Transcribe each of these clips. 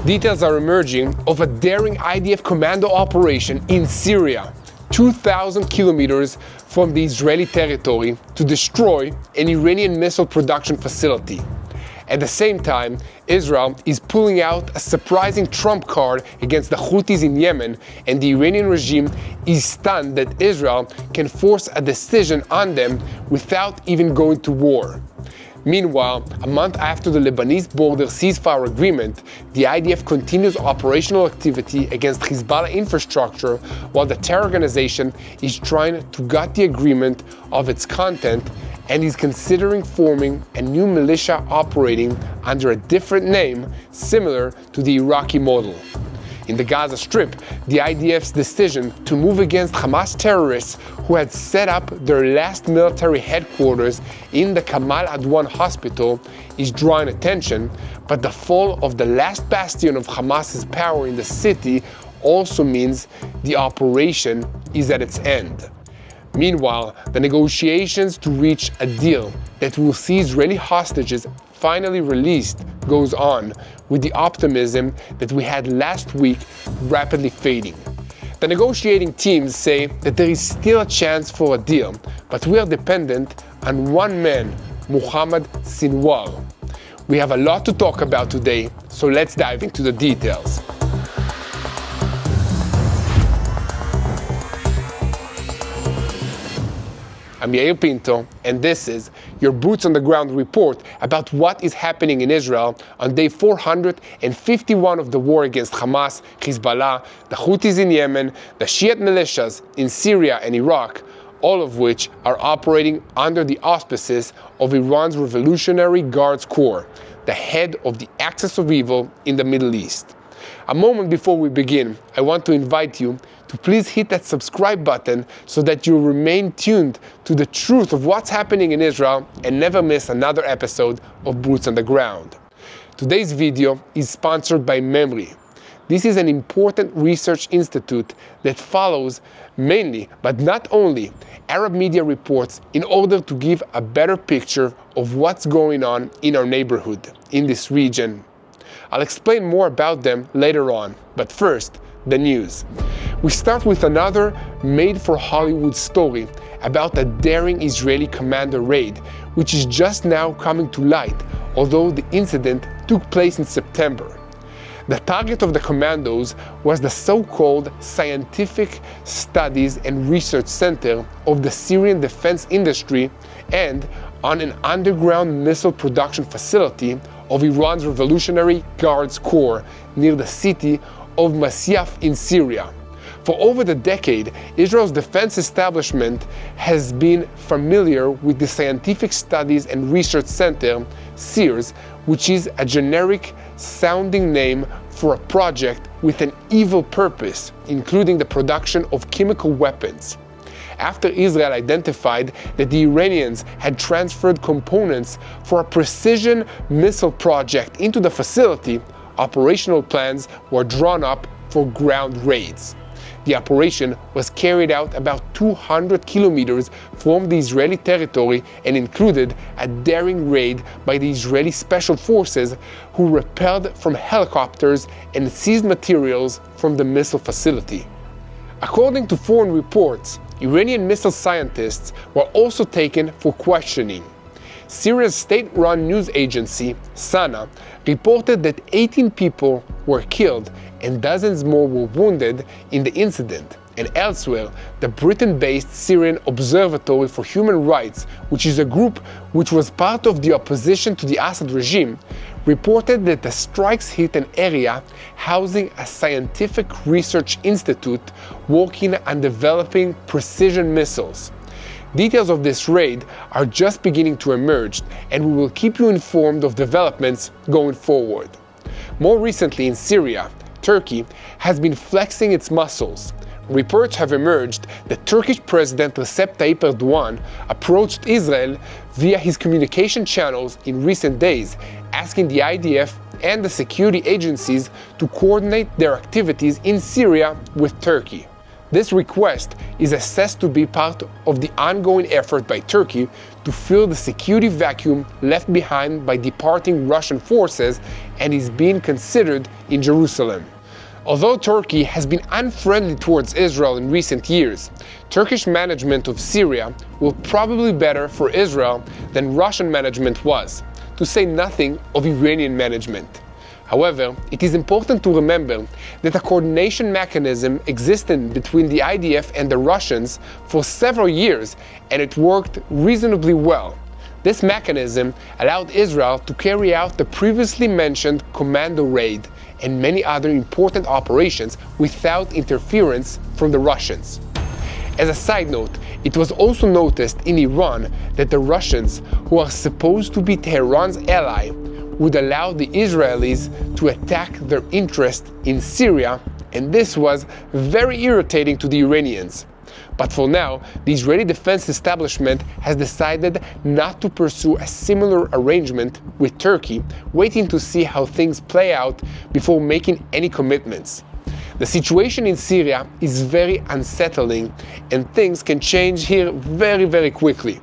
Details are emerging of a daring IDF commando operation in Syria, 2,000 kilometers from the Israeli territory, to destroy an Iranian missile production facility. At the same time, Israel is pulling out a surprising trump card against the Houthis in Yemen, and the Iranian regime is stunned that Israel can force a decision on them without even going to war. Meanwhile, a month after the Lebanese border ceasefire agreement, the IDF continues operational activity against Hezbollah infrastructure, while the terror organization is trying to gut the agreement of its content and is considering forming a new militia operating under a different name similar to the Iraqi model. In the Gaza Strip, the IDF's decision to move against Hamas terrorists who had set up their last military headquarters in the Kamal Adwan hospital is drawing attention, but the fall of the last bastion of Hamas's power in the city also means the operation is at its end. Meanwhile, the negotiations to reach a deal that will see Israeli hostages finally released goes on, with the optimism that we had last week rapidly fading. The negotiating teams say that there is still a chance for a deal, but we are dependent on one man, Mohammed Sinwar. We have a lot to talk about today, so let's dive into the details. I'm Yair Pinto, and this is your Boots on the Ground report about what is happening in Israel on day 451 of the war against Hamas, Hezbollah, the Houthis in Yemen, the Shiite militias in Syria and Iraq, all of which are operating under the auspices of Iran's Revolutionary Guards Corps, the head of the axis of evil in the Middle East. A moment before we begin, I want to invite you to please hit that subscribe button so that you remain tuned to the truth of what's happening in Israel and never miss another episode of Boots on the Ground. Today's video is sponsored by MEMRI. This is an important research institute that follows mainly, but not only, Arab media reports in order to give a better picture of what's going on in our neighborhood, in this region. I'll explain more about them later on, but first, the news. We start with another made-for-Hollywood story about a daring Israeli commando raid, which is just now coming to light, although the incident took place in September. The target of the commandos was the so-called Scientific Studies and Research Center of the Syrian defense industry and on an underground missile production facility of Iran's Revolutionary Guards Corps near the city of Masyaf in Syria. For over the decade, Israel's defense establishment has been familiar with the Scientific Studies and Research Center, SIRS, which is a generic sounding name for a project with an evil purpose, including the production of chemical weapons. After Israel identified that the Iranians had transferred components for a precision missile project into the facility, operational plans were drawn up for ground raids. The operation was carried out about 200 kilometers from the Israeli territory and included a daring raid by the Israeli Special Forces, who repelled from helicopters and seized materials from the missile facility. According to foreign reports, Iranian missile scientists were also taken for questioning. Syria's state-run news agency, SANA, reported that 18 people were killed and dozens more were wounded in the incident. And elsewhere, the Britain-based Syrian Observatory for Human Rights, which is a group which was part of the opposition to the Assad regime, reported that the strikes hit an area housing a scientific research institute working on developing precision missiles. Details of this raid are just beginning to emerge, and we will keep you informed of developments going forward. More recently in Syria, Turkey has been flexing its muscles. Reports have emerged that Turkish President Recep Tayyip Adwan approached Israel via his communication channels in recent days, asking the IDF and the security agencies to coordinate their activities in Syria with Turkey. This request is assessed to be part of the ongoing effort by Turkey to fill the security vacuum left behind by departing Russian forces and is being considered in Jerusalem. Although Turkey has been unfriendly towards Israel in recent years, Turkish management of Syria will probably be better for Israel than Russian management was, to say nothing of Iranian management. However, it is important to remember that a coordination mechanism existed between the IDF and the Russians for several years, and it worked reasonably well. This mechanism allowed Israel to carry out the previously mentioned commando raid and many other important operations without interference from the Russians. As a side note, it was also noticed in Iran that the Russians, who are supposed to be Tehran's ally, would allow the Israelis to attack their interest in Syria, and this was very irritating to the Iranians. But for now, the Israeli defense establishment has decided not to pursue a similar arrangement with Turkey, waiting to see how things play out before making any commitments. The situation in Syria is very unsettling, and things can change here very quickly.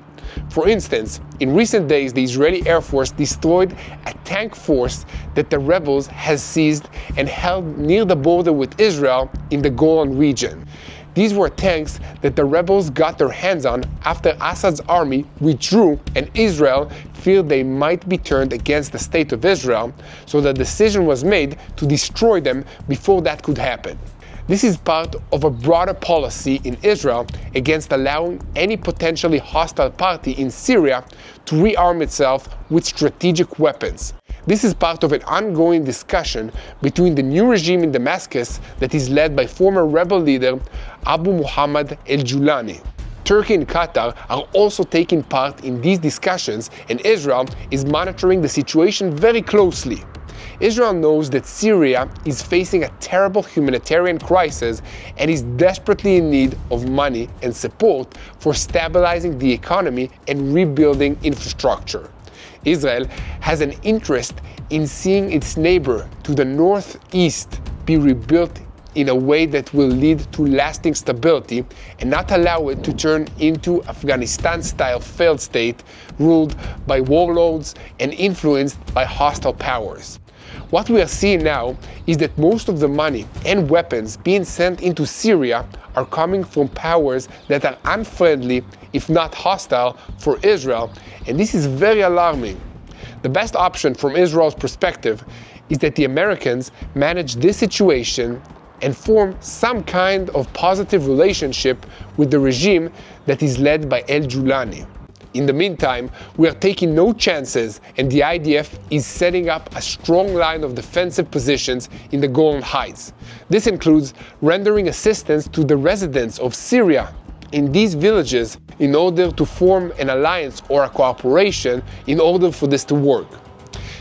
For instance, in recent days, the Israeli Air Force destroyed a tank force that the rebels had seized and held near the border with Israel in the Golan region. These were tanks that the rebels got their hands on after Assad's army withdrew and Israel feared they might be turned against the state of Israel, so the decision was made to destroy them before that could happen. This is part of a broader policy in Israel against allowing any potentially hostile party in Syria to rearm itself with strategic weapons. This is part of an ongoing discussion between the new regime in Damascus that is led by former rebel leader Abu Muhammad al-Julani. Turkey and Qatar are also taking part in these discussions, and Israel is monitoring the situation very closely. Israel knows that Syria is facing a terrible humanitarian crisis and is desperately in need of money and support for stabilizing the economy and rebuilding infrastructure. Israel has an interest in seeing its neighbor to the northeast be rebuilt in a way that will lead to lasting stability and not allow it to turn into Afghanistan-style failed state ruled by warlords and influenced by hostile powers. What we are seeing now is that most of the money and weapons being sent into Syria are coming from powers that are unfriendly, if not hostile, for Israel, and this is very alarming. The best option from Israel's perspective is that the Americans manage this situation and form some kind of positive relationship with the regime that is led by al-Julani. In the meantime, we are taking no chances, and the IDF is setting up a strong line of defensive positions in the Golan Heights. This includes rendering assistance to the residents of Syria in these villages in order to form an alliance or a cooperation in order for this to work.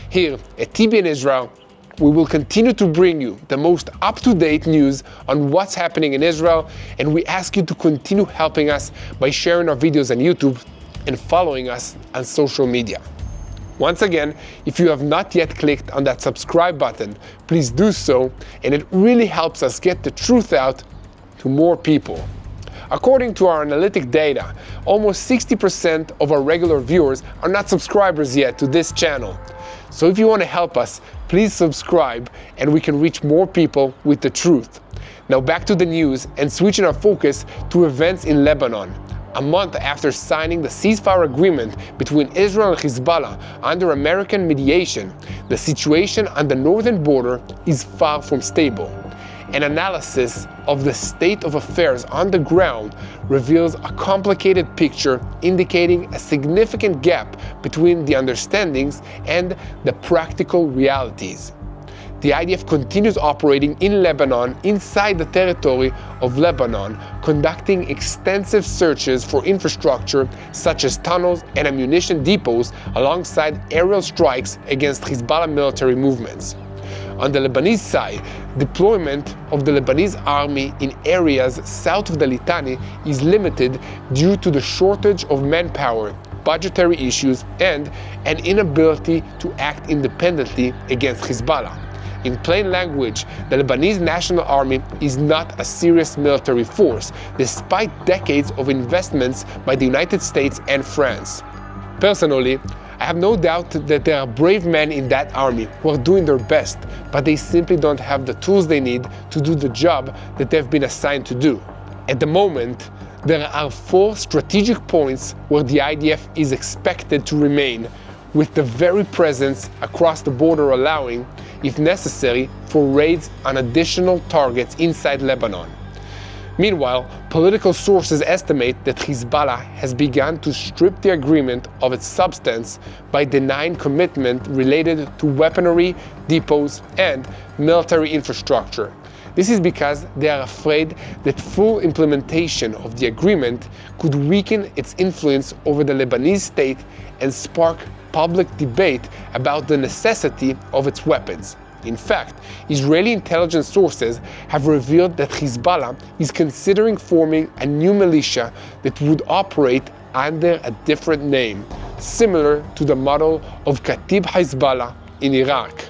Here at TBN Israel, we will continue to bring you the most up-to-date news on what's happening in Israel, and we ask you to continue helping us by sharing our videos on YouTube and following us on social media. Once again, if you have not yet clicked on that subscribe button, please do so, and it really helps us get the truth out to more people. According to our analytic data, almost 60% of our regular viewers are not subscribers yet to this channel. So if you want to help us, please subscribe and we can reach more people with the truth. Now back to the news and switching our focus to events in Lebanon. A month after signing the ceasefire agreement between Israel and Hezbollah under American mediation, the situation on the northern border is far from stable. An analysis of the state of affairs on the ground reveals a complicated picture indicating a significant gap between the understandings and the practical realities. The IDF continues operating in Lebanon inside the territory of Lebanon, conducting extensive searches for infrastructure such as tunnels and ammunition depots alongside aerial strikes against Hezbollah military movements. On the Lebanese side, deployment of the Lebanese army in areas south of the Litani is limited due to the shortage of manpower, budgetary issues, and an inability to act independently against Hezbollah. In plain language, the Lebanese National Army is not a serious military force, despite decades of investments by the United States and France. Personally, I have no doubt that there are brave men in that army who are doing their best, but they simply don't have the tools they need to do the job that they've been assigned to do. At the moment, there are 4 strategic points where the IDF is expected to remain, with the very presence across the border allowing, if necessary, for raids on additional targets inside Lebanon. Meanwhile, political sources estimate that Hezbollah has begun to strip the agreement of its substance by denying commitment related to weaponry, depots, and military infrastructure. This is because they are afraid that full implementation of the agreement could weaken its influence over the Lebanese state and spark public debate about the necessity of its weapons. In fact, Israeli intelligence sources have revealed that Hezbollah is considering forming a new militia that would operate under a different name, similar to the model of Katib Hezbollah in Iraq.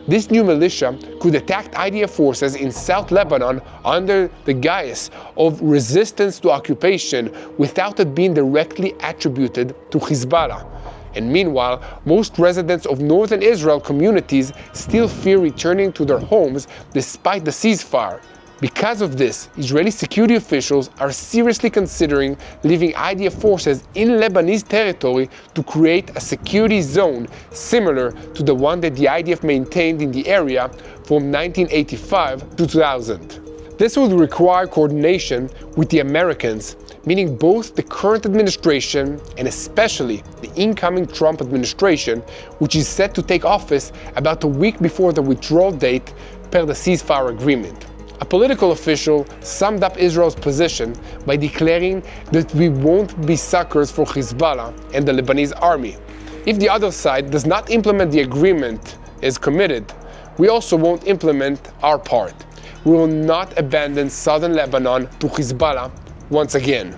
This new militia could attack IDF forces in South Lebanon under the guise of resistance to occupation without it being directly attributed to Hezbollah. And meanwhile, most residents of northern Israel communities still fear returning to their homes despite the ceasefire. Because of this, Israeli security officials are seriously considering leaving IDF forces in Lebanese territory to create a security zone similar to the one that the IDF maintained in the area from 1985 to 2000. This would require coordination with the Americans, meaning both the current administration and especially the incoming Trump administration, which is set to take office about a week before the withdrawal date per the ceasefire agreement. A political official summed up Israel's position by declaring that we won't be suckers for Hezbollah and the Lebanese army. If the other side does not implement the agreement as committed, we also won't implement our part. We will not abandon southern Lebanon to Hezbollah once again.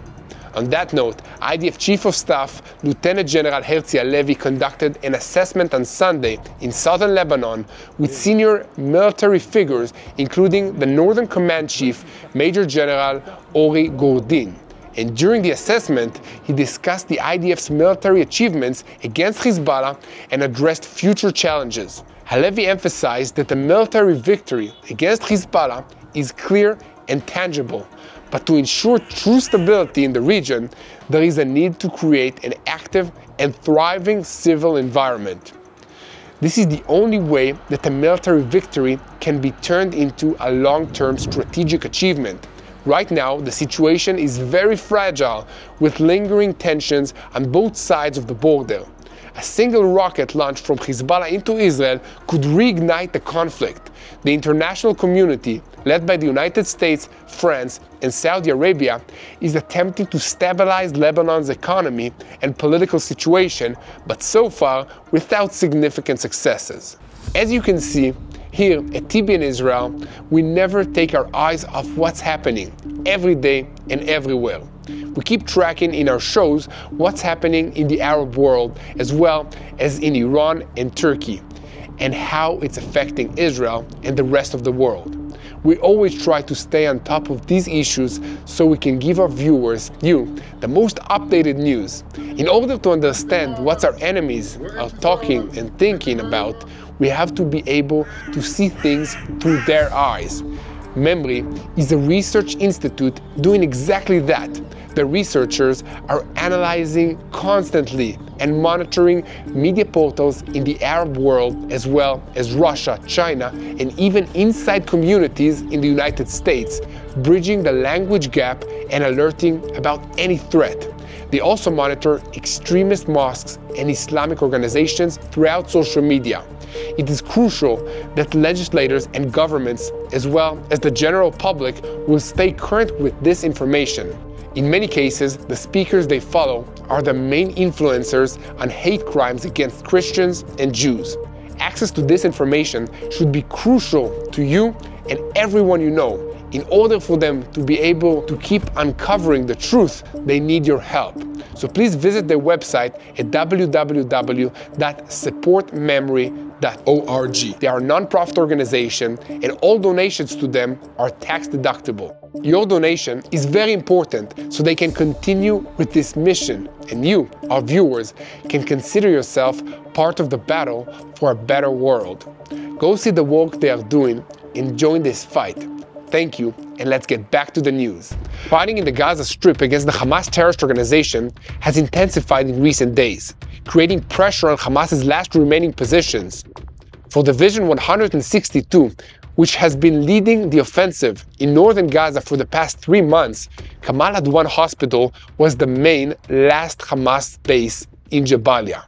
On that note, IDF Chief of Staff Lieutenant General Herzi Halevi conducted an assessment on Sunday in southern Lebanon with senior military figures, including the Northern Command Chief Major General Ori Gordin. And during the assessment, he discussed the IDF's military achievements against Hezbollah and addressed future challenges. Halevi emphasized that the military victory against Hezbollah is clear and tangible, but to ensure true stability in the region, there is a need to create an active and thriving civil environment. This is the only way that a military victory can be turned into a long-term strategic achievement. Right now, the situation is very fragile, with lingering tensions on both sides of the border. A single rocket launched from Hezbollah into Israel could reignite the conflict. The international community, led by the United States, France, and Saudi Arabia, is attempting to stabilize Lebanon's economy and political situation, but so far without significant successes. As you can see, here at TBN Israel, we never take our eyes off what's happening every day and everywhere. We keep tracking in our shows what's happening in the Arab world as well as in Iran and Turkey, and how it's affecting Israel and the rest of the world. We always try to stay on top of these issues so we can give our viewers, you, the most updated news. In order to understand what our enemies are talking and thinking about, we have to be able to see things through their eyes. Memory is a research institute doing exactly that. The researchers are analyzing constantly and monitoring media portals in the Arab world as well as Russia, China, and even inside communities in the United States, bridging the language gap and alerting about any threat. They also monitor extremist mosques and Islamic organizations throughout social media. It is crucial that legislators and governments, as well as the general public, will stay current with this information. In many cases, the speakers they follow are the main influencers on hate crimes against Christians and Jews. Access to this information should be crucial to you and everyone you know. In order for them to be able to keep uncovering the truth, they need your help. So please visit their website at www.supportmemory.org. They are a non-profit organization, and all donations to them are tax deductible. Your donation is very important so they can continue with this mission, and you, our viewers, can consider yourself part of the battle for a better world. Go see the work they are doing and join this fight. Thank you, and let's get back to the news. Fighting in the Gaza Strip against the Hamas terrorist organization has intensified in recent days, creating pressure on Hamas's last remaining positions. For Division 162, which has been leading the offensive in northern Gaza for the past 3 months, Kamal Adwan Hospital was the main last Hamas base in Jabalia.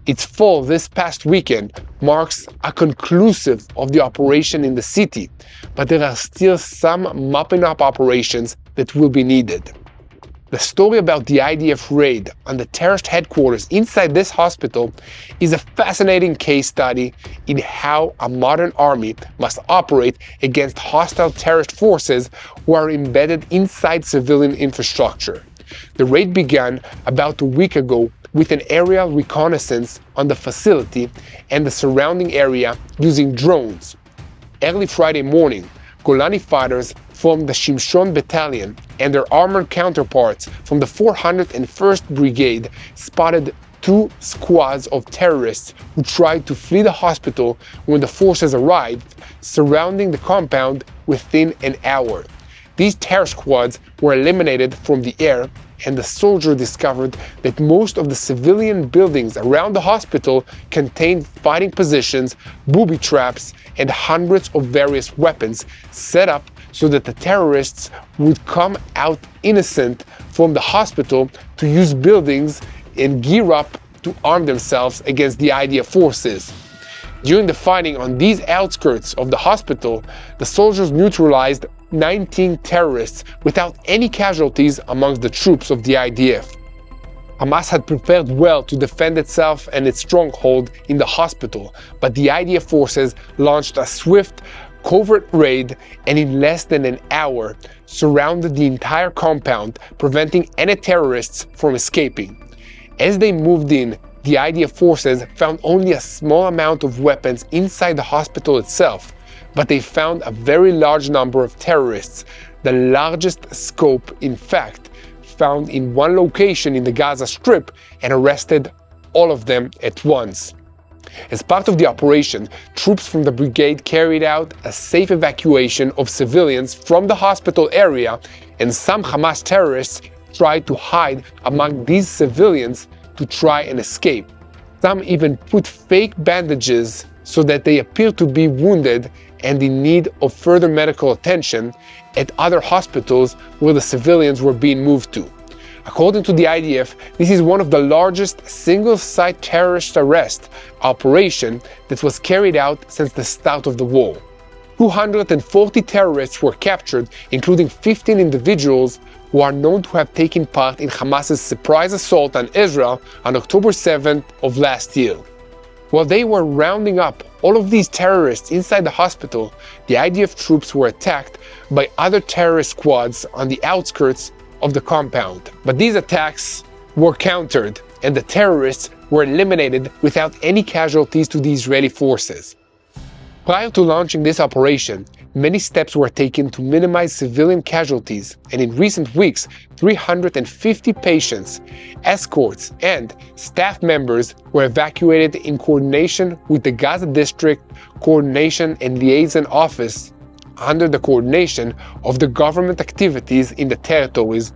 Its fall this past weekend marks a conclusive of the operation in the city, but there are still some mopping up operations that will be needed. The story about the IDF raid on the terrorist headquarters inside this hospital is a fascinating case study in how a modern army must operate against hostile terrorist forces who are embedded inside civilian infrastructure. The raid began about a week ago with an aerial reconnaissance on the facility and the surrounding area using drones. Early Friday morning, Golani fighters from the Shimshon Battalion and their armored counterparts from the 401st Brigade spotted 2 squads of terrorists who tried to flee the hospital when the forces arrived, surrounding the compound within an hour. These terror squads were eliminated from the air, and the soldier discovered that most of the civilian buildings around the hospital contained fighting positions, booby traps, and hundreds of various weapons set up so that the terrorists would come out innocent from the hospital to use buildings and gear up to arm themselves against the IDF forces. During the fighting on these outskirts of the hospital, the soldiers neutralized 19 terrorists without any casualties amongst the troops of the IDF. Hamas had prepared well to defend itself and its stronghold in the hospital, but the IDF forces launched a swift, covert raid and in less than an hour surrounded the entire compound, preventing any terrorists from escaping. As they moved in, the IDF forces found only a small amount of weapons inside the hospital itself, but they found a very large number of terrorists, the largest scope, in fact, found in one location in the Gaza Strip, and arrested all of them at once. As part of the operation, troops from the brigade carried out a safe evacuation of civilians from the hospital area, and some Hamas terrorists tried to hide among these civilians to try and escape. Some even put fake bandages so that they appear to be wounded and in need of further medical attention at other hospitals where the civilians were being moved to. According to the IDF, this is one of the largest single-site terrorist arrest operation that was carried out since the start of the war. 240 terrorists were captured, including 15 individuals who are known to have taken part in Hamas's surprise assault on Israel on October 7th of last year. While they were rounding up all of these terrorists inside the hospital, the IDF troops were attacked by other terrorist squads on the outskirts of the compound. But these attacks were countered, and the terrorists were eliminated without any casualties to the Israeli forces. Prior to launching this operation, many steps were taken to minimize civilian casualties, and in recent weeks, 350 patients, escorts, and staff members were evacuated in coordination with the Gaza District Coordination and Liaison Office under the coordination of the government activities in the territories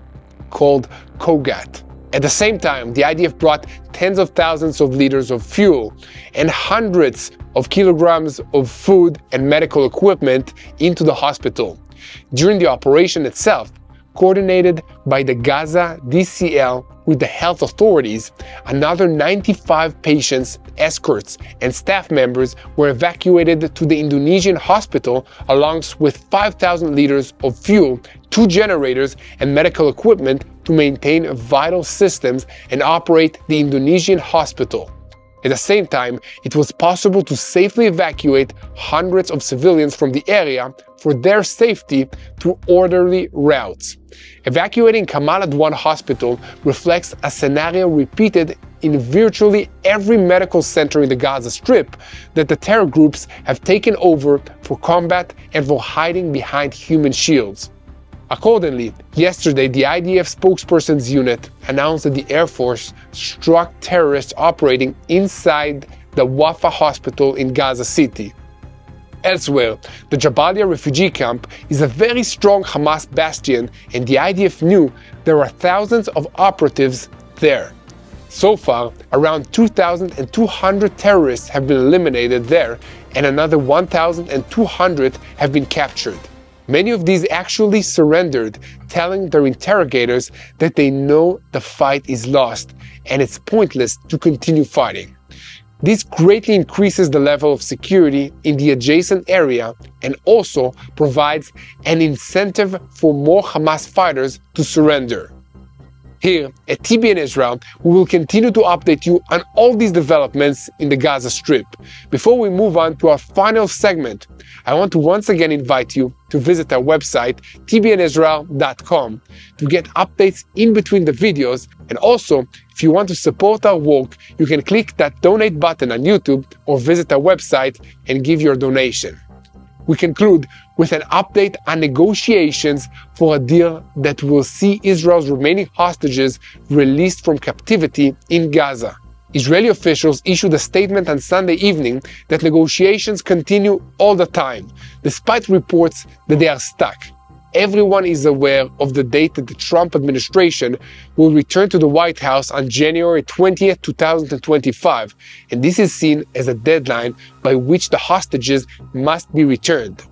called COGAT. At the same time, the IDF brought tens of thousands of liters of fuel and hundreds of kilograms of food and medical equipment into the hospital. During the operation itself, coordinated by the Gaza DCL with the health authorities, another 95 patients, escorts, and staff members were evacuated to the Indonesian hospital along with 5,000 liters of fuel, 2 generators, and medical equipment to maintain vital systems and operate the Indonesian hospital. At the same time, it was possible to safely evacuate hundreds of civilians from the area for their safety through orderly routes. Evacuating Kamal Adwan Hospital reflects a scenario repeated in virtually every medical center in the Gaza Strip that the terror groups have taken over for combat and for hiding behind human shields. Accordingly, yesterday the IDF spokesperson's unit announced that the Air Force struck terrorists operating inside the Wafa hospital in Gaza City. Elsewhere, the Jabalia refugee camp is a very strong Hamas bastion, and the IDF knew there are thousands of operatives there. So far, around 2,200 terrorists have been eliminated there, and another 1,200 have been captured. Many of these actually surrendered, telling their interrogators that they know the fight is lost and it's pointless to continue fighting. This greatly increases the level of security in the adjacent area and also provides an incentive for more Hamas fighters to surrender. Here at TBN Israel, we will continue to update you on all these developments in the Gaza Strip. Before we move on to our final segment, I want to once again invite you to visit our website, tbnisrael.com, to get updates in between the videos. And also, if you want to support our work, you can click that donate button on YouTube or visit our website and give your donation. We conclude with an update on negotiations for a deal that will see Israel's remaining hostages released from captivity in Gaza. Israeli officials issued a statement on Sunday evening that negotiations continue all the time, despite reports that they are stuck. Everyone is aware of the date that the Trump administration will return to the White House on January 20th, 2025, and this is seen as a deadline by which the hostages must be returned.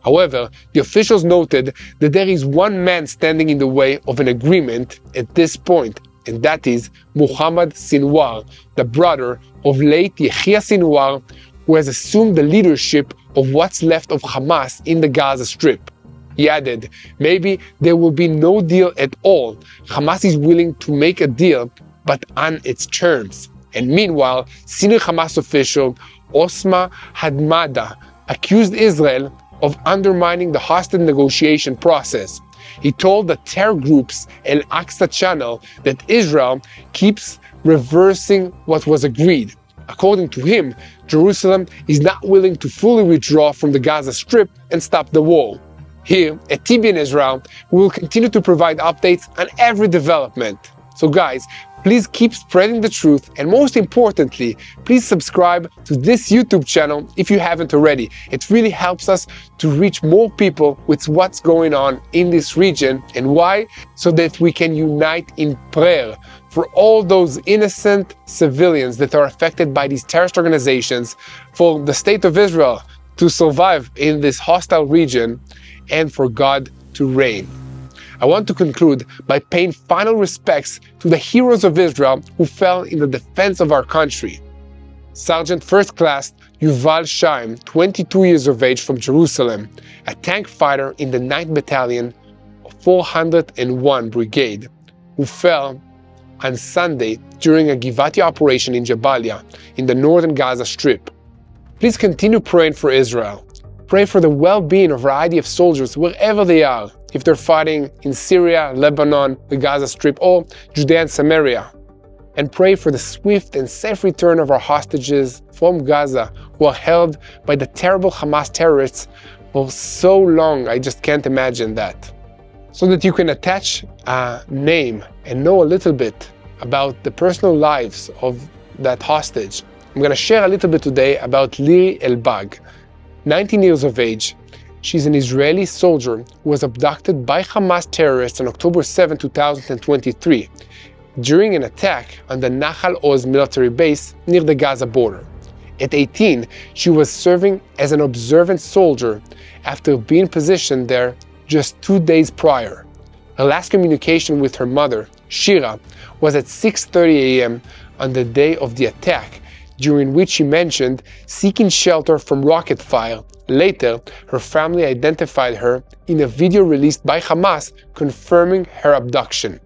However, the officials noted that there is one man standing in the way of an agreement at this point, and that is Muhammad Sinwar, the brother of late Yahya Sinwar, who has assumed the leadership of what's left of Hamas in the Gaza Strip. He added, maybe there will be no deal at all. Hamas is willing to make a deal, but on its terms. And meanwhile, senior Hamas official Osama Hadmada accused Israel of undermining the hostage negotiation process. He told the terror group's Al-Aqsa channel that Israel keeps reversing what was agreed. According to him, Jerusalem is not willing to fully withdraw from the Gaza Strip and stop the war. Here at TBN Israel, we will continue to provide updates on every development. So guys, please keep spreading the truth, and most importantly, please subscribe to this YouTube channel if you haven't already. It really helps us to reach more people with what's going on in this region. And why? So that we can unite in prayer for all those innocent civilians that are affected by these terrorist organizations, for the state of Israel to survive in this hostile region, and for God to reign. I want to conclude by paying final respects to the heroes of Israel who fell in the defense of our country. Sergeant First Class Yuval Shaim, 22 years of age, from Jerusalem, a tank fighter in the 9th Battalion, 401 Brigade, who fell on Sunday during a Givati operation in Jabalia in the northern Gaza Strip. Please continue praying for Israel. Pray for the well-being of our IDF soldiers wherever they are, if they're fighting in Syria, Lebanon, the Gaza Strip, or Judea and Samaria. And pray for the swift and safe return of our hostages from Gaza who are held by the terrible Hamas terrorists for so long, I just can't imagine that. So that you can attach a name and know a little bit about the personal lives of that hostage, I'm going to share a little bit today about Liri Elbag. 19 years of age, she's an Israeli soldier who was abducted by Hamas terrorists on October 7, 2023, during an attack on the Nahal Oz military base near the Gaza border. At 18, she was serving as an observant soldier after being positioned there just 2 days prior. Her last communication with her mother, Shira, was at 6:30 a.m. on the day of the attack, during which she mentioned seeking shelter from rocket fire. Later, her family identified her in a video released by Hamas confirming her abduction.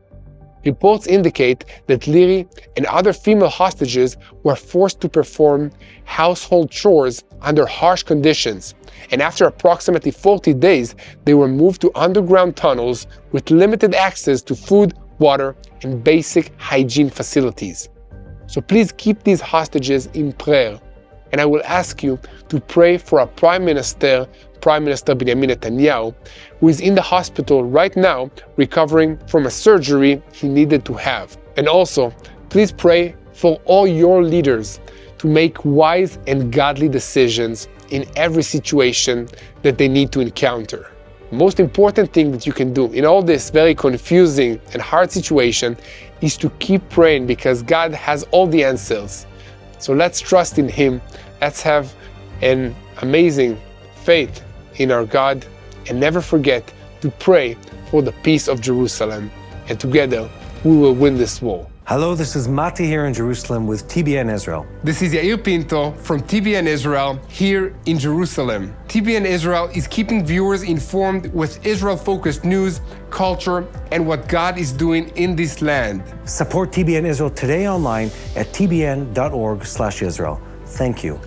Reports indicate that Liri and other female hostages were forced to perform household chores under harsh conditions, and after approximately 40 days, they were moved to underground tunnels with limited access to food, water, and basic hygiene facilities. So please keep these hostages in prayer. And I will ask you to pray for our Prime Minister Benjamin Netanyahu, who is in the hospital right now recovering from a surgery he needed to have. And also, please pray for all your leaders to make wise and godly decisions in every situation that they need to encounter. The most important thing that you can do in all this very confusing and hard situation is to keep praying, because God has all the answers. So let's trust in Him. Let's have an amazing faith in our God, and never forget to pray for the peace of Jerusalem. And together we will win this war. Hello, this is Mati here in Jerusalem with TBN Israel. This is Yair Pinto from TBN Israel here in Jerusalem. TBN Israel is keeping viewers informed with Israel-focused news, culture, and what God is doing in this land. Support TBN Israel today online at tbn.org/Israel. Thank you.